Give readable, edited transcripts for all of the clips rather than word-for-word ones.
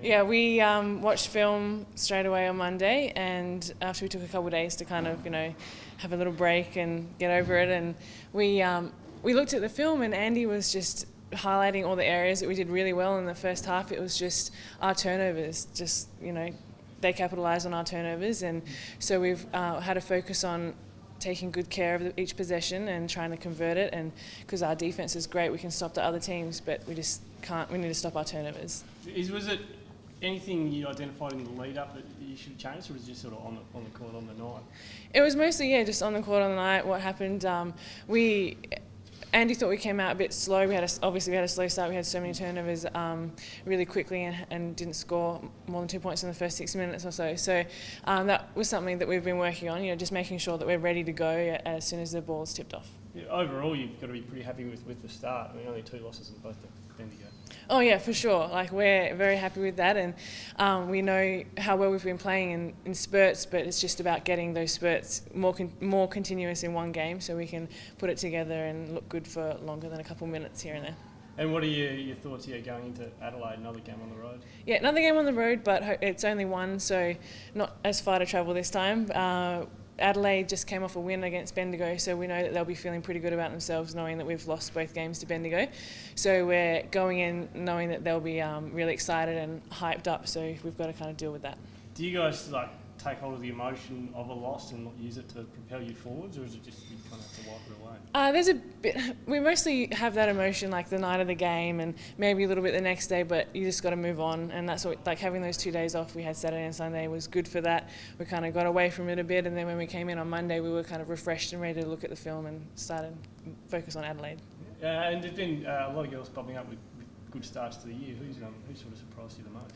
Yeah, we watched film straight away on Monday, and after we took a couple of days to kind of, have a little break and get over it, and we looked at the film, and Andy was just highlighting all the areas that we did really well in the first half. It was just our turnovers, they capitalised on our turnovers, and so we've had a focus on taking good care of each possession and trying to convert it, and because our defence is great, we can stop the other teams, but we just can't. We need to stop our turnovers. Was it anything you identified in the lead up that you should change, or was it just sort of on the court on the night? It was mostly just on the court on the night. What happened? Andy thought we came out a bit slow. We had a slow start. We had so many turnovers really quickly and didn't score more than 2 points in the first 6 minutes or so. So that was something that we've been working on. Just making sure that we're ready to go as soon as the ball is tipped off. Yeah, overall, you've got to be pretty happy with the start. I mean, only 2 losses in both the Bendigo. Oh yeah, for sure. We're very happy with that, and we know how well we've been playing in spurts, but it's just about getting those spurts more continuous in one game, so we can put it together and look good for longer than a couple minutes here and there. And what are your thoughts here going into Adelaide, another game on the road? Yeah, another game on the road, but it's only one, so not as far to travel this time. Adelaide just came off a win against Bendigo, so we know that they'll be feeling pretty good about themselves, knowing that we've lost both games to Bendigo. So we're going in knowing that they'll be really excited and hyped up, so we've got to kind of deal with that. Do you guys take hold of the emotion of a loss and not use it to propel you forwards, or is it just you kind of have to wipe it away? There's a bit. We mostly have that emotion the night of the game and maybe a little bit the next day, but you just got to move on, and that's what having those 2 days off we had Saturday and Sunday was good for that. We kind of got away from it a bit, and then when we came in on Monday we were kind of refreshed and ready to look at the film and started focus on Adelaide. And there's been a lot of girls popping up with good starts to the year. Who sort of surprised you the most?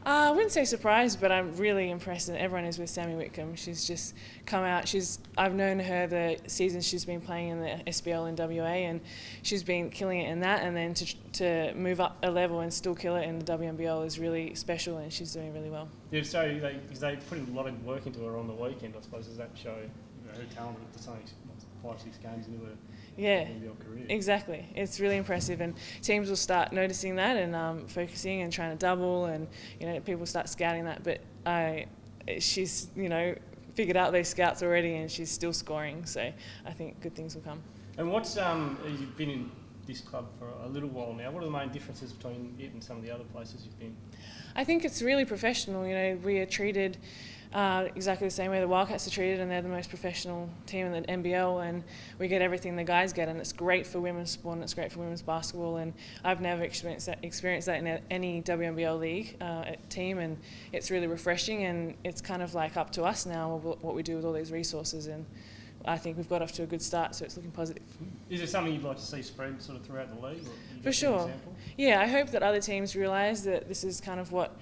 I wouldn't say surprised, but I'm really impressed, and everyone is with Sammy Whitcomb. She's just come out. I've known her the season she's been playing in the SBL in WA, and she's been killing it in that. And then to move up a level and still kill it in the WNBL is really special, and she's doing really well. Yeah, so they put a lot of work into her on the weekend, I suppose. Does that show her talent to something 5-6 games into her? Yeah, career. Exactly. It's really impressive, and teams will start noticing that and focusing and trying to double, and people start scouting that. But she's figured out those scouts already, and she's still scoring. So I think good things will come. And you've been in this club for a little while now. What are the main differences between it and some of the other places you've been? I think it's really professional. We are treated exactly the same way the Wildcats are treated, and they're the most professional team in the NBL, and we get everything the guys get, and it's great for women's sport and it's great for women's basketball, and I've never experienced that in any WNBL league team, and it's really refreshing, and it's kind of up to us now what we do with all these resources, and I think we've got off to a good start, so it's looking positive. Is there something you'd like to see spread sort of throughout the league? For sure. Yeah, I hope that other teams realise that this is kind of what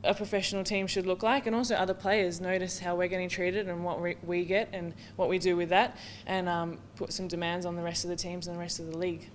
a professional team should look like, and also other players notice how we're getting treated and what we get and what we do with that, and put some demands on the rest of the teams and the rest of the league.